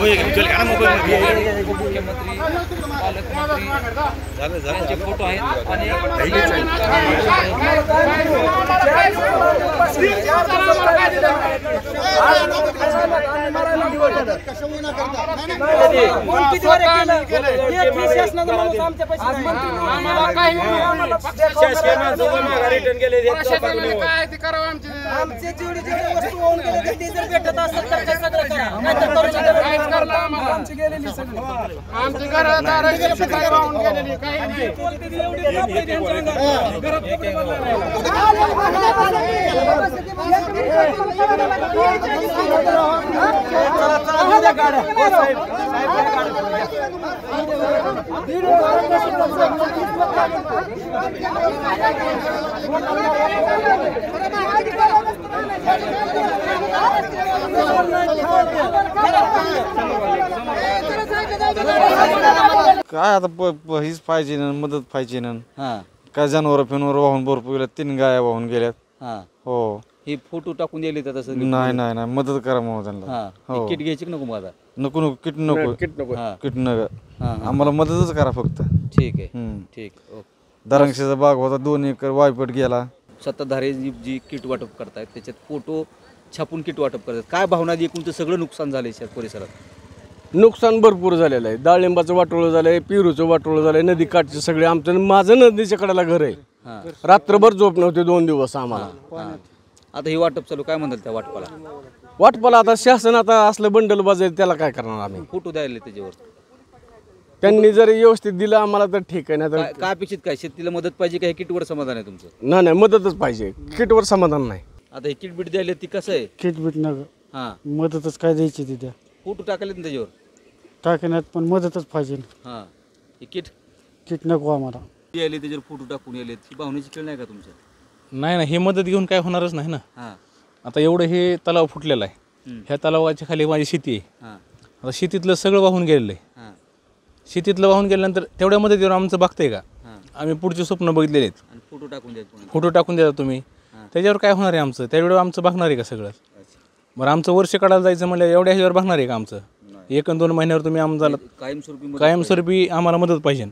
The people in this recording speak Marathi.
मुख्यमंत्री पालकमंत्री यांचे फोटो आहेत आणि काय आता हीच पाहिजे ना, मदत पाहिजे ना. काय जनावर फिनवर वाहून भरपूर गेल्यात, 3 गाया वाहून गेल्यात. हो, हे फोटो टाकून दिले तर तसं नाही नाही नाही, मदत करा म्हणून त्यांना. हो, किट घ्यायची नको माझा नको नको, किट नको, किट नको, आम्हाला मदतच करा फक्त. ठीक आहे, ठीक. दरांक्षाचा बाग होता, 2 एकर वायपट गेला. सत्ताधारी जी किट वाटप करतायत त्याच्यात फोटो छापून किट वाटप करतात, काय भावना एकूण ते सगळं नुकसान झालंय परिसरात? नुकसान भरपूर झालेलं आहे. डाळिंबाचं वाटोळं झालंय, पेरूचं वाटोळं झालंय, नदी काठचे सगळे. आमचं माझं नदीच्या कडेला घर आहे. रात्रभर झोप नव्हते 2 दिवस आम्हाला. आता हे वाटप चालू, काय म्हणतात त्या वाटपाला? वाटपाला आता शासन आता असलं बंडल बाजायला त्याला काय करणार आम्ही? फोटो द्यायला त्याच्यावर त्यांनी जर व्यवस्थित दिलं आम्हाला तर ठीक आहे. नाही तर काय अपेक्षित, काय शेतीला मदत पाहिजे का? हे किटवर समाधान आहे तुमचं? नाही, मदतच पाहिजे, किटवर समाधान नाही. आता हे किट बीट द्यायला ती कसं आहे? किटबीट नग मदतच काय द्यायची तिथे? फोटो टाकले ना त्याच्यावर टाकण्यात, पण मदतच पाहिजे. हे किट नको आम्हाला यायले त्याच्यावर फोटो टाकून यायले, ही भावनेची खेळ नाही का तुमचं? नाही ना, हे मदत घेऊन काय होणारच नाही ना. आता एवढं हे तलाव फुटलेला आहे, ह्या तलावाच्या खाली माझी शेती आहे. आता शेतीतलं सगळं वाहून गेलेलं आहे. शेतीतलं वाहून गेल्यानंतर तेवढ्या मदतीवर आमचं बघताय का? आम्ही पुढचे स्वप्न बघितलेले आहेत. फोटो टाकून द्या तुम्ही, त्याच्यावर काय होणार आहे आमचं? त्यावेळेवर आमचं बघणार आहे का सगळं? बरं, आमचं वर्ष काढायला जायचं म्हणलं एवढ्या ह्याच्यावर बघणार आहे का आमचं? 1 आणि 2 महिन्यावर तुम्ही आम्हाला कायमस्वरूपी आम्हाला मदत पाहिजे.